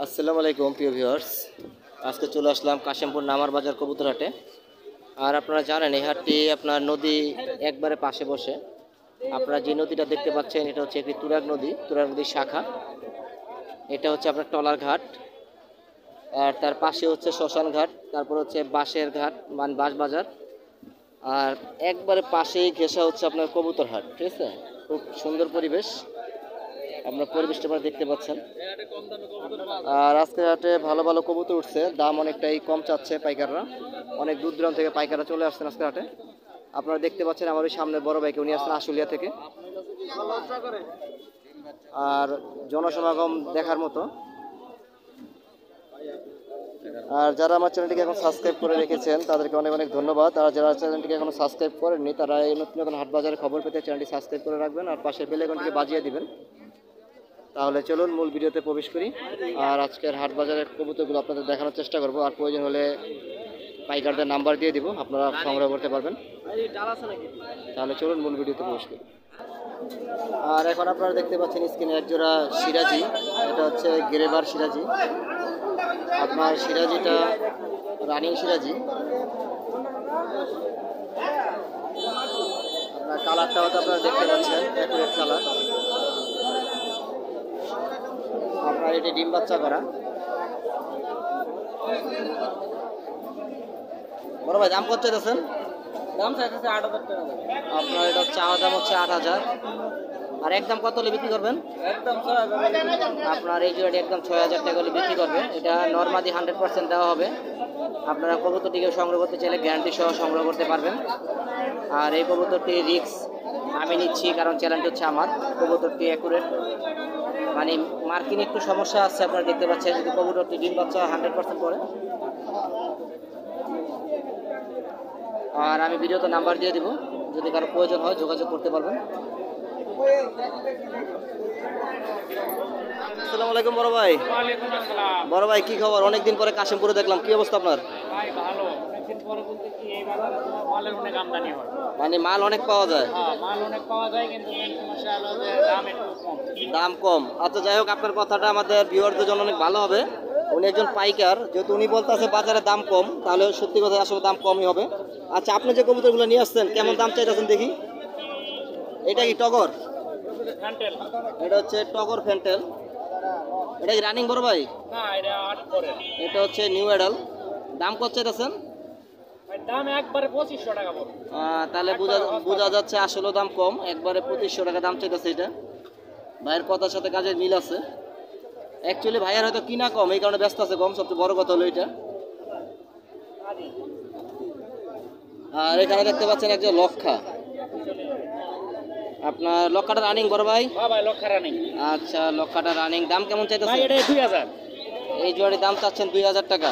আসসালামু আলাইকুম প্রিয় ভিউয়ার্স। আজকে চলে আসলাম কাশিমপুর নামার বাজার কবুতর হাটে। আর আপনারা জানেন এই হাটটি আপনার নদী একবারে পাশে বসে। আপনারা যে নদীটা দেখতে পাচ্ছেন এটা হচ্ছে একটি তুরাগ নদীর শাখা। এটা হচ্ছে আপনার টলার ঘাট, আর তার পাশে হচ্ছে শ্মশান ঘাট, তারপর হচ্ছে বাঁশের ঘাট মানে বাঁশ বাজার, আর একবারে পাশেই ঘেঁষা হচ্ছে আপনার কবুতর হাট। ঠিক আছে, খুব সুন্দর পরিবেশ, আপনার পরিবেশটা আপনারা দেখতে পাচ্ছেন। আর আজকে হাটে ভালো ভালো কবুতর উঠছে, দাম অনেকটাই কম চাচ্ছে পাইকাররা, অনেক দূর দূরান্ত থেকে পাইকাররা চলে আসছেন আজকে হাটে। আপনারা দেখতে পাচ্ছেন আমার ওই সামনে বড় ভাইকে, উনি আসছেন আশুলিয়া থেকে। আর জনসমাগম দেখার মতো। আর যারা আমার চ্যানেলটিকে এখন সাবস্ক্রাইব করে রেখেছেন তাদেরকে অনেক অনেক ধন্যবাদ। আর যারা চ্যানেলটিকে এখনো সাবস্ক্রাইব করেননি তারা এই নতুন নতুন হাট বাজারের খবর পেতে চ্যানেলটি সাবস্ক্রাইব করে রাখবেন আর পাশে বেল আইকনটিকে বাজিয়ে দিবেন। তাহলে চলুন মূল ভিডিওতে প্রবেশ করি। আর আজকের হাট বাজারের কবুতরগুলো আপনাদের দেখানোর চেষ্টা করব, আর প্রয়োজন হলে পাইকারদের নাম্বার দিয়ে দিব, আপনারা সংগ্রহ করতে পারবেন। তাহলে চলুন মূল ভিডিওতে প্রবেশ করি। আর এখন আপনারা দেখতে পাচ্ছেন স্ক্রিনে এক জোড়া সিরাজি, এটা হচ্ছে গ্রেবার সিরাজি। আপনার সিরাজিটা রানিং সিরাজি, আপনার কালারটাও তো আপনারা দেখতে পাচ্ছেন অ্যাকুরেট কালার। আপনার এটি ডিম বাচ্চা করা। বড় ভাই দাম কত চাইতেছেন? দাম চাইতেছে 8,000 টাকা। আপনার এটা চাওয়া দাম হচ্ছে 8,000। আর একদম কত হলে বিক্রি করবেন? একদম 6,000। আপনার এই জোড়াটি একদম 6,000 টাকা হলে বিক্রি করবে। এটা নরমাদি 100% দেওয়া হবে। আপনারা কবুতরটিকে সংগ্রহ করতে চাইলে গ্যারান্টি সহ সংগ্রহ করতে পারবেন। আর এই কবুতরটি রিক্স আমি নিচ্ছি, কারণ চ্যালেঞ্জ হচ্ছে আমার। কবুতরটি অ্যাকুরেট, মানে মার্কিং একটু সমস্যা আছে, আপনারা দেখতে পাচ্ছেন। যদি কবুতরটি ডিম বাচ্চা 100% করে। আর আমি ভিডিওতে নাম্বার দিয়ে দেবো, যদি কারো প্রয়োজন হয় যোগাযোগ করতে পারবেন। আসসালামু আলাইকুম বড় ভাই। ওয়ালাইকুম আসসালাম। বড় ভাই কি খবর? অনেকদিন পরে কাশিমপুরে দেখলাম, কি অবস্থা আপনার? ভাই ভালো। অনেকদিন পরে বলতে কি এই বাজারে তোমার মালের অনেক আমদানি হয়। মানে মাল অনেক পাওয়া যায়? হ্যাঁ, মাল অনেক পাওয়া যায়, কিন্তু মেন সমস্যা হলো যে দাম একটু কম। দাম কম। আচ্ছা যাই হোক, আপনার কথাটা আমাদের ভিউয়ারদের জন্য অনেক ভালো হবে। উনি একজন পাইকার, যেহেতু উনি বলতেছে বাজারে দাম কম, তাহলে সত্যি কথা আসলে দাম কমই হবে। আচ্ছা, আপনি যে কবুতরগুলো নিয়ে আসছেন কেমন দাম চাইতেছেন দেখি? এটা কি টগর? ফ্যান্টেল। এটা হচ্ছে টগর ফ্যান্টেল। এটা কি রানিং বড় ভাই? না, এটা 8 পরে। এটা হচ্ছে নিউ অ্যাডাল। দাম কত চাইতেছেন? ভাই দাম একবারে 2500 টাকা পড়বে। তাহলে বোঝা যাচ্ছে আসলে দাম কম, একবারে 2500 টাকা দাম চাইতেছে। এটা ভাইয়ের কথার সাথে কাজের মিল আছে। অ্যাকচুয়ালি ভাইয়ের হয়তো কিনা কম, এই কারণে ব্যস্ত আছে কম, সবচেয়ে বড় কথা হলো এটা। আর এখানে দেখতে পাচ্ছেন একজন লক্ষা। আপনার লক্ষাটা রানিং বড় ভাই? হ্যাঁ ভাই, লক্ষা রানিং। আচ্ছা, লক্ষাটা রানিং। দাম কেমন ভাই চাইতেছে? এটা 2000। এই জোড়াটির দাম চাচ্ছেন 2,000 টাকা।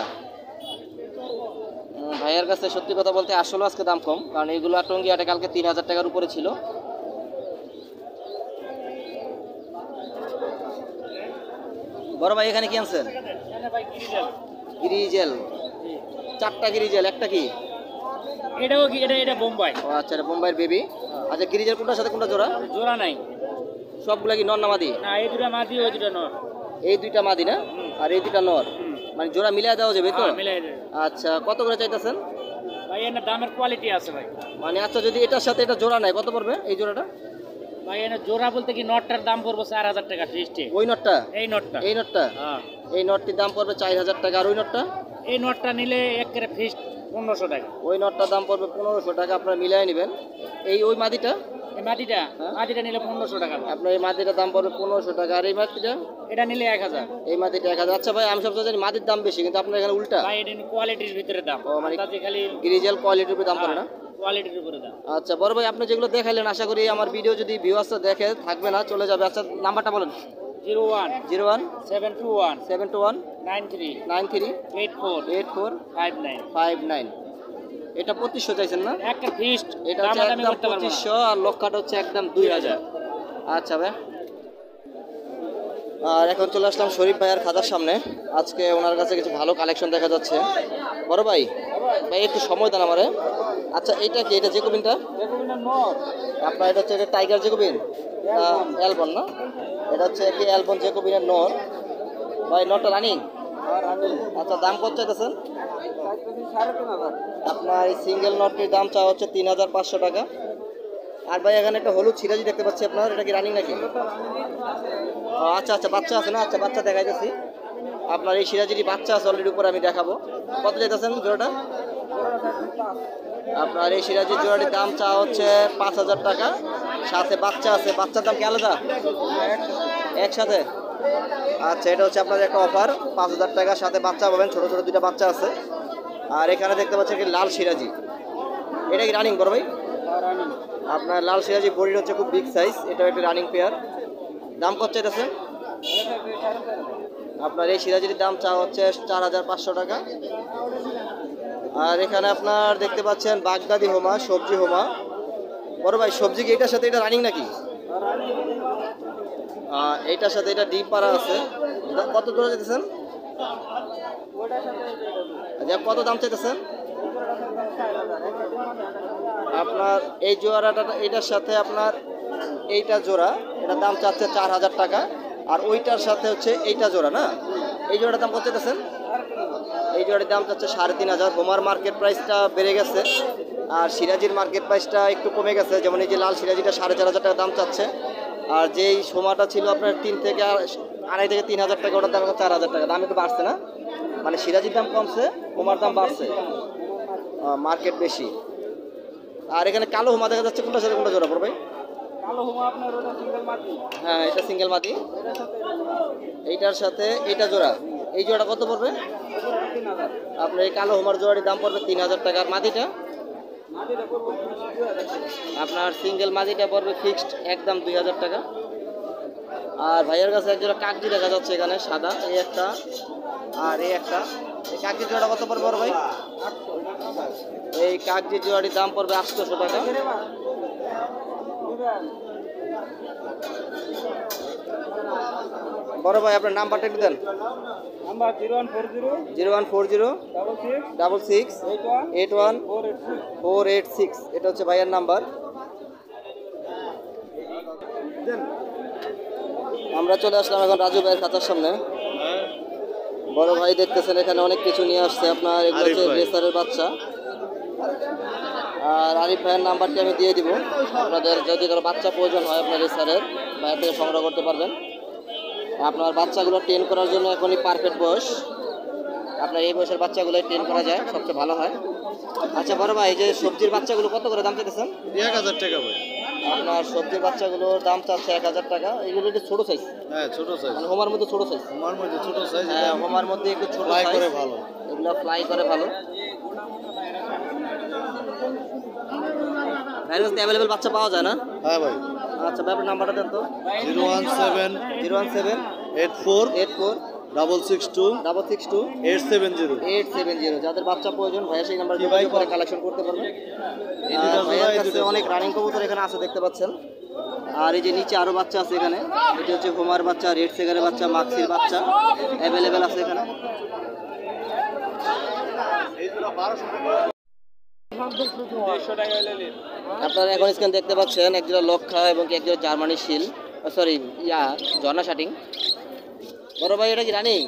ভাইয়ের কাছে সত্যি কথা বলতে আসলে আজকে দাম কম, কারণ এইগুলো টঙ্গিয়াটে কালকে 3,000 টাকার উপরে ছিল। বড় ভাই এখানে কি আনছেন? এখানে ভাই গিরিজাল। গিরিজেল। 4টা গিরিজেল, একটা কি? এটাও কি? এটা বোম্বাই। ও আচ্ছা, এটা বোম্বাইয়ের বেবি। আচ্ছা, গিরিজেল কোনটার সাথে কোনটা জোড়া? জোড়া নাই। সবগুলা কি নর না মাদি? না, এই দুটো মাদি, ওই দুটো নর। এই দুইটা মাদি না, আর এই দুইটা নর। মানে জোড়া মিলিয়ে দেওয়া যাবে তো? হ্যাঁ, মিলাই দেবে। আচ্ছা, কত করে চাইতেছেন? ভাই এর দামের কোয়ালিটি আছে ভাই। মানে আচ্ছা, যদি এটার সাথে এটা জোড়া নাই কত পড়বে এই জোড়াটা? ভাই এর জোড়া বলতে কি নটটার দাম পড়বে 4,000 টাকা ফিক্সড। ওই নটটা? এই নটটা। এই নটটা? হ্যাঁ, এই নটটির দাম পড়বে 4,000 টাকা। আর ওই নটটা? এই নটটা নিলে একেবারে ফিক্সড 1500 টাকা। ওই নটটার দাম পড়বে 1500 টাকা, আপনারা মিলাই নেবেন। ওই মাদিটা? এই মাটিটা হ্যাঁ? মাটিটা নিলে 1500 টাকা। আপনার এই মাদিটার দাম পড়বে 1500 টাকা। আর এই মাদিটা? এটা নিলে 1000। এই মাদিটা 1000। আচ্ছা ভাই, আমি সবসময় জানি মাদির দাম বেশি, কিন্তু আপনার এখানে উল্টা। ভাই এটা কোয়ালিটির ভিতরে দাম। ও, মানে তাতে খালি গ্রিজেল কোয়ালিটির উপরে দাম পড়ে না? কোয়ালিটির উপরে দাম। আচ্ছা বড় ভাই, আপনি যেগুলো দেখাইলেন আশা করি আমার ভিডিও যদি ভিউয়ার্সরা দেখে থাকবে না, চলে যাবে। আচ্ছা, নাম্বারটা বলেন। 01 01 721 721 93 93 84 84 59। 59। এটা 2500 চাইছেন না? একটা ফিক্সড এটা দাম হচ্ছে আমি একদম করতে পারবো না। 2500, আর লক্ষাটা হচ্ছে একদম 2000। আচ্ছা ভাই, আর এখন চলে আসলাম শরীফ ভাইয়ের খাতার সামনে। আজকে ওনার কাছে কিছু ভালো কালেকশন দেখা যাচ্ছে। বড় ভাই, ভাই একটু সময় দেন আমারে। আচ্ছা, এটা কি? এটা জেকোবিনটা? জেকোবিনা নর। আপনার এটা হচ্ছে টাইগার জেকোবিন, অ্যালবন না? এটা হচ্ছে কি অ্যালবন জেকোবিনের নর। ভাই নটটা রানিং? আচ্ছা, দাম কত চাইতেছেন? আপনার এই সিঙ্গেল নটটির দাম চা হচ্ছে 3,500 টাকা। আর ভাই এখানে একটা হলুদ সিরাজি দেখতে পাচ্ছি আপনার, এটা কি রানিং নাকি? ও আচ্ছা আচ্ছা, বাচ্চা আছে না? আচ্ছা, বাচ্চা দেখাইতেছি। আপনার এই সিরাজিটি বাচ্চা আছে অলরেডি, উপরে আমি দেখাবো। কত চাইতেছেন জোড়াটা? আপনার এই সিরাজির জোড়াটির দাম চা হচ্ছে 5,000 টাকা, সাথে বাচ্চা আছে। বাচ্চার দাম কি আলাদা? একসাথে? আচ্ছা, এটা হচ্ছে আপনার একটা অফার, 5,000 টাকা, সাথে বাচ্চা পাবেন, ছোটো ছোটো দুইটা বাচ্চা আছে। আর এখানে দেখতে পাচ্ছেন কি লাল সিরাজি, এটা কি রানিং বড় ভাই? আপনার লাল সিরাজি বডির হচ্ছে খুব বিগ সাইজ, এটাও একটা রানিং পেয়ার। দাম কত চাইতেছে? আপনার এই সিরাজির দাম চা হচ্ছে 4,500 টাকা। আর এখানে আপনার দেখতে পাচ্ছেন বাগদাদি হোমা, সবজি হোমা। বড় ভাই, সবজি কি এটার সাথে এটা রানিং নাকি? এইটার সাথে এটা ডিম পাড়া আছে। কত দূরে যেতেছেন? আচ্ছা, কত দাম চাইতেছেন? আপনার এই জোড়াটা, এটার সাথে আপনার এইটা জোড়া, এটার দাম চাচ্ছে 4,000 টাকা। আর ওইটার সাথে হচ্ছে এইটা জোড়া না, এই জোড়াটার দাম কত চাইতেছেন? এই জোড়াটির দাম চাচ্ছে 3,500। হোমার মার্কেট প্রাইসটা বেড়ে গেছে, আর সিরাজির মার্কেট প্রাইসটা একটু কমে গেছে। যেমন এই যে লাল সিরাজিটা 4,500 টাকা দাম চাচ্ছে, আর যেই সোমাটা ছিল আপনার 2.5 থেকে 3,000 টাকা, ওটার দাম 4,000 টাকা। দাম একটু বাড়ছে না, মানে সিরাজির দাম কমছে, হোমার দাম বাড়ছে, মার্কেট বেশি। আর এখানে কালো হোমা দেখা যাচ্ছে, কোনটা সাথে কোনটা জোড়া পড়বে? হ্যাঁ, এটা সিঙ্গেল মাদি, এইটার সাথে এইটা জোড়া। এই জোড়াটা কত পড়বে? আপনার এই কালো হোমার জোড়াটির দাম পড়বে 3,000 টাকা। আর মাদিটা আপনার সিঙ্গেল মাদিটা পড়বে ফিক্সড একদম 2,000 টাকা। আর ভাইয়ের কাছে একজোড়া কাকজি দেখা যাচ্ছে এখানে, সাদা, এই একটা আর এই একটা। এই কাকজির জোড়াটা কত পড়বে বড় ভাই? এই কাকজির জোড়াটির দাম পড়বে 800 টাকা। বড় ভাই, আপনার নাম্বারটা একটু দেন। নাম্বার 0140 66 81 486। এটা হচ্ছে ভাইয়ের নাম্বার। আমরা চলে আসলাম এখন রাজু ভাইয়ের খাতার সামনে। বড় ভাই দেখতেছেন এখানে অনেক কিছু নিয়ে আসছে আপনার, এগুলো হচ্ছে রেসারের বাচ্চা। আর আরিফ ভাইয়ের নাম্বারটি আমি দিয়ে দিব, আপনাদের যদি কারো বাচ্চা প্রয়োজন হয় আপনার রেসারের, ভাইয়ের থেকে সংগ্রহ করতে পারবেন। আপনার বাচ্চাগুলো ট্রেন করার জন্য এখনই পারফেক্ট বয়স। আপনার এই বয়সের বাচ্চাগুলো ট্রেন করা যায়, সবচেয়ে ভালো হয়। আচ্ছা বড় ভাই, এই যে সবজির বাচ্চাগুলো কত করে দাম চাইতেছেন? 1,000 টাকা ভাই। আপনার সবজির বাচ্চাগুলোর দাম চাচ্ছে 1,000 টাকা। এগুলো একটু ছোটো সাইজ, হ্যাঁ, ছোট সাইজ। মানে হোমার মধ্যে ছোটো সাইজ। আমার মধ্যে ছোট সাইজ। হ্যাঁ, হোমার মধ্যে একটু ছোটো ফ্লাই সাইজ, করে ভালো। এগুলো ফ্লাই করে ভালো। ভাইয়ের কাছে অ্যাভেলেবেল বাচ্চা পাওয়া যায় না? হ্যাঁ ভাই। আচ্ছা ভাই, আপনার নাম্বারটা দেন তো। 017 017 84 84 662 662 870। 870। যাদের বাচ্চা প্রয়োজন ভাইয়া সেই নাম্বার কি ভাই, যোগাযোগ করে কালেকশন করতে পারবেন। এই দুটো জোড়া, ভাইয়ার এই কাছে দুটো অনেক রানিং কবুতর এখানে আছে, দেখতে পাচ্ছেন। আর এই যে নিচে আরো বাচ্চা আছে এখানে, এটা হচ্ছে হোমার বাচ্চা, রেড সেগারের বাচ্চা, মাক্সির বাচ্চা অ্যাভেলেবেল আছে এখানে। আপনারা এখন স্ক্রিন দেখতে পাচ্ছেন একজোড়া লক্ষা এবং একজোড়া জার্মানি শিল, সরি ঝর্ণা শাটিং। বড় ভাই, এটা কি রানিং?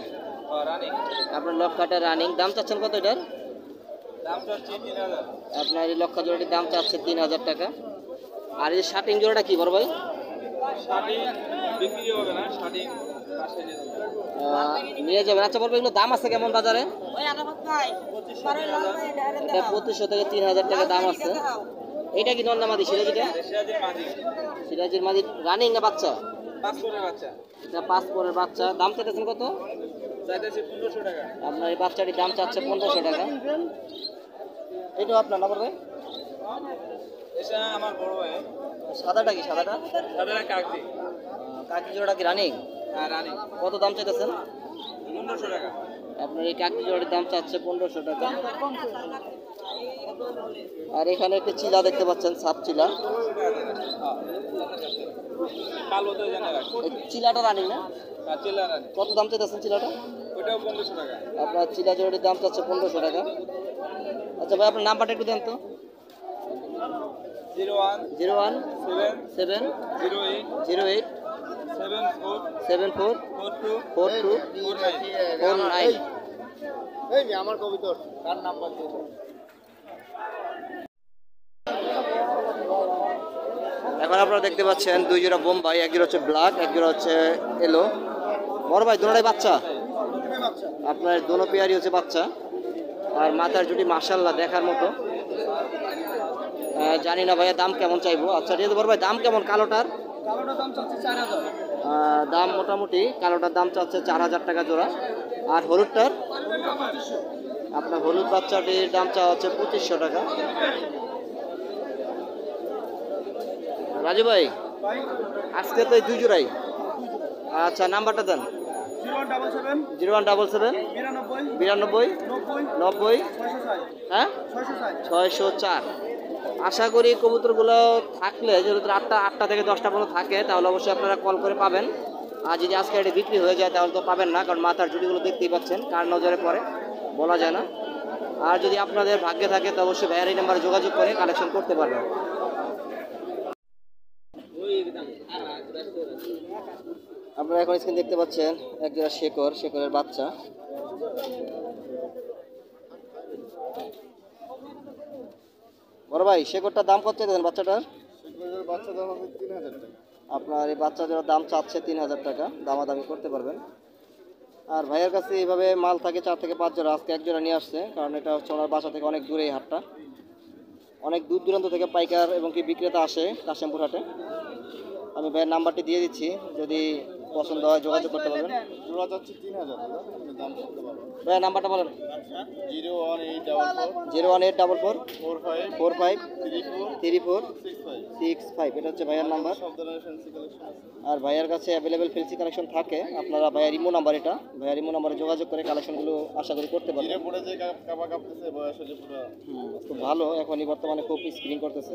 আপনার লক্ষাটা রানিং। দাম চাচ্ছেন কত এটার? আপনার এই লক্ষা জোড়াটির দাম চাচ্ছে 3,000 টাকা। আর এই শাটিং জোড়াটা কি বড় ভাই? নিয়ে যাবেন। আচ্ছা বলবো, এগুলো দাম আছে কেমন বাজারে? এটা 2,500 থেকে 3,000 টাকা দাম আছে। এইটা কি নন্দামাদি সিরাজিটা? সিরাজির মাদি রানিং না বাচ্চা? এটা 5 পরের বাচ্চা। দাম চাইতেছেন কত? আপনার এই বাচ্চাটির দাম চাচ্ছে 1,500 টাকা। এটাও আপনার না ভাই? আমার বড় ভাই। সাদাটা কি? সাদাটা কাকজি। কাকি জোড়া কি রানিং? হ্যাঁ, রানিং। কত দাম চাইতেছেন? 1500 টাকা। আপনার এই কাকি জোড়ার দাম চাচ্ছে 1,500 টাকা। আর এখানে একটা চিলা দেখতে পাচ্ছেন, সাপ চিলা। কালো তো জানা রাখি। এই চিলাটা রানিং না? চিল্লা রানি। কত দাম চাইতেছেন চিলাটা? ওইটাও 1500 টাকা। আপনার চিলা জোড়াটির দাম চাচ্ছে 1,500 টাকা। আচ্ছা ভাই, আপনার নাম্বারটা একটু দেন তো। 01 01 7 7 08 08 744249। আমার কবিতর কার নাম্বার দিয়ে এখন আপনারা দেখতে পাচ্ছেন দুই জোড়া বোম্বাই, এক জোড়া হচ্ছে ব্ল্যাক, এক জোড়া হচ্ছে এলো। বড় ভাই দুটোটাই বাচ্চা, আপনার দোনো পেয়ারই হচ্ছে বাচ্চা। আর মাথার জুটি মাশাআল্লাহ দেখার মতো। জানি না ভাইয়া দাম কেমন চাইবো। আচ্ছা ঠিক আছে বড় ভাই, দাম কেমন কালোটার? দাম মোটামুটি কালোটার দাম চাচ্ছে 4000 টাকা জোড়া। আর হলুদটার? আপনার হলুদ বাচ্চাটির দাম চাওয়া হচ্ছে 2500 টাকা। রাজু ভাই আজকে তো এই দুই জোড়াই। আচ্ছা নাম্বারটা দেন। 0177 92 90 হ্যাঁ 604। আশা করি কবুতরগুলো থাকলে যেহেতু আটটা থেকে 10টা পর্যন্ত থাকে তাহলে অবশ্যই আপনারা কল করে পাবেন। আর যদি আজকে এটি বিক্রি হয়ে যায় তাহলে তো পাবেন না, কারণ মাথার জুটিগুলো দেখতেই পাচ্ছেন, কার নজরে পড়ে বলা যায় না। আর যদি আপনাদের ভাগ্যে থাকে তো অবশ্যই ভাইয়ার এই নাম্বারে যোগাযোগ করে কালেকশন করতে পারবেন। আপনারা এখন স্ক্রিন দেখতে পাচ্ছেন এক জোড়া শেকরের বাচ্চা। বড় ভাই শেকরটার দাম কত চাইছেন বাচ্চাটার? বাচ্চা দাম হবে 3000 টাকা। আপনার এই বাচ্চা জোড়ার দাম চাচ্ছে 3000 টাকা, দামাদামি করতে পারবেন। আর ভাইয়ের কাছে এইভাবে মাল থাকে 4 থেকে 5 জোড়া, আজকে এক জোড়া নিয়ে আসছে, কারণ এটা হচ্ছে ওনার বাসা থেকে অনেক দূরে এই হাটটা। অনেক দূর দূরান্ত থেকে পাইকার এবং কি বিক্রেতা আসে কাশিমপুর হাটে। আমি ভাইয়ের নাম্বারটি দিয়ে দিচ্ছি, যদি পছন্দ হয় যোগাযোগ করতে পারবেন। জোড়া যাচ্ছে 3000 টাকা, দাম করতে পারবেন। ভাইয়ের নাম্বারটা বলেন। 01844 01844 45 45 34 34 65। 65, এটা হচ্ছে ভাইয়ের নাম্বার। সব ধরনের ফ্যান্সি কালেকশন আছে। আর ভাইয়ের কাছে অ্যাভেলেবেল ফেন্সি কালেকশন থাকে, আপনারা ভাইয়ের ইমো নাম্বার, এটা ভাইয়ের ইমো নাম্বারে যোগাযোগ করে কালেকশনগুলো আশা করি করতে পারবেন। জিরে পড়ে যে কাবা কাঁপতেছে বয়স হলে পুরো খুব ভালো, এখনই বর্তমানে খুব স্ক্রিন করতেছে।